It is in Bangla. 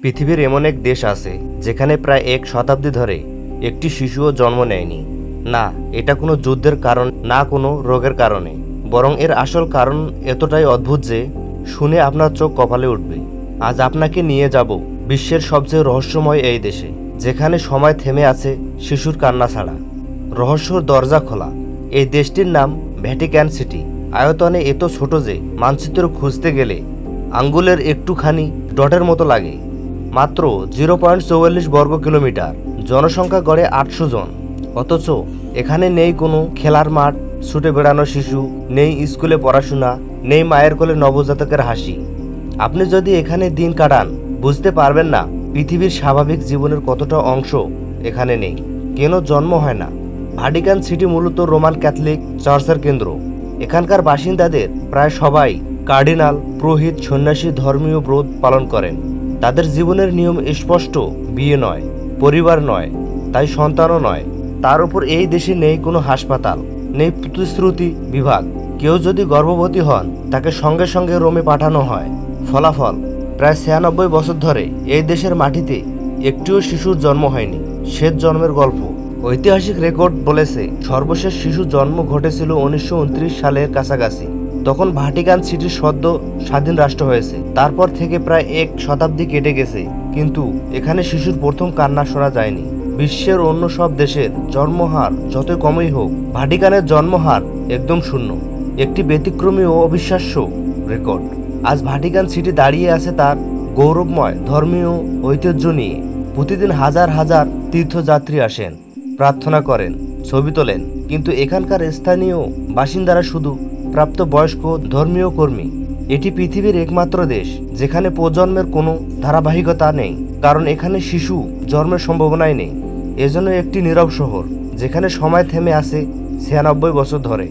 পৃথিবীর এমন এক দেশ আছে যেখানে প্রায় এক শতাব্দী ধরে একটি শিশুও জন্ম নেয়নি। না, এটা কোনো যুদ্ধের কারণ, না কোনো রোগের কারণে, বরং এর আসল কারণ এতটাই অদ্ভুত যে শুনে আপনার চোখ কপালে উঠবে। আজ আপনাকে নিয়ে যাব বিশ্বের সবচেয়ে রহস্যময় এই দেশে, যেখানে সময় থেমে আছে শিশুর কান্না ছাড়া। রহস্যর দরজা খোলা। এই দেশটির নাম ভ্যাটিকান সিটি। আয়তনে এত ছোট যে মানচিত্র খুঁজতে গেলে আঙ্গুলের একটুখানি ডটের মতো লাগে। মাত্র 0.44 বর্গ কিলোমিটার, জনসংখ্যা গড়ে 800 জন। অথচ এখানে নেই কোনো খেলার মাঠ, ছুটে বেড়ানো শিশু, নেই স্কুলে পড়াশোনা, নেই মায়ের কোলে নবজাতকের হাসি। আপনি যদি এখানে দিন কাটান বুঝতে পারবেন না পৃথিবীর স্বাভাবিক জীবনের কতটা অংশ এখানে নেই, কেন জন্ম হয় না। ভ্যাটিকান সিটি মূলত রোমান ক্যাথলিক চার্চের কেন্দ্র। এখানকার বাসিন্দাদের প্রায় সবাই কার্ডিনাল, পুরোহিত, সন্ন্যাসী ধর্মীয় ব্রত পালন করেন। তাদের জীবনের নিয়ম স্পষ্ট, বিয়ে নয়, পরিবার নয়, তাই সন্তানও নয়। তার উপর এই দেশে নেই কোনো হাসপাতাল, নেই প্রতিশ্রুতি বিভাগ। কেউ যদি গর্ভবতী হন তাকে সঙ্গে সঙ্গে রোমে পাঠানো হয়। ফলাফল, প্রায় 96 বছর ধরে এই দেশের মাটিতে একটিও শিশুর জন্ম হয়নি। শেষ জন্মের গল্প। ঐতিহাসিক রেকর্ড বলেছে সর্বশেষ শিশু জন্ম ঘটেছিল 1929 সালের কাছাকাছি। তখন ভ্যাটিকান সিটি সদ্য স্বাধীন রাষ্ট্র হয়েছে। তারপর থেকে প্রায় এক শতাব্দী কেটে গেছে, কিন্তু এখানে শিশুর প্রথম কান্না শোনা যায়নি। বিশ্বের অন্য সব দেশের জন্মহার যতই কমই হোক, ভ্যাটিকানের জন্মহার একদম শূন্য। একটি ব্যতিক্রমী ও অবিশ্বাস্য রেকর্ড। আজ ভ্যাটিকান সিটি দাঁড়িয়ে আছে তার গৌরবময় ধর্মীয় ঐতিহ্য নিয়ে। প্রতিদিন হাজার হাজার তীর্থযাত্রী আসেন, প্রার্থনা করেন, ছবি তোলেন, কিন্তু এখানকার স্থানীয় বাসিন্দারা শুধু প্রাপ্তবয়স্ক ধর্মীয় কর্মী। এটি পৃথিবীর একমাত্র দেশ যেখানে প্রজন্মের কোনো ধারাবাহিকতা নেই, কারণ এখানে শিশু জন্মের সম্ভাবনাই নেই। এজন্য একটি নীরব শহর যেখানে সময় থেমে আছে 96 বছর ধরে।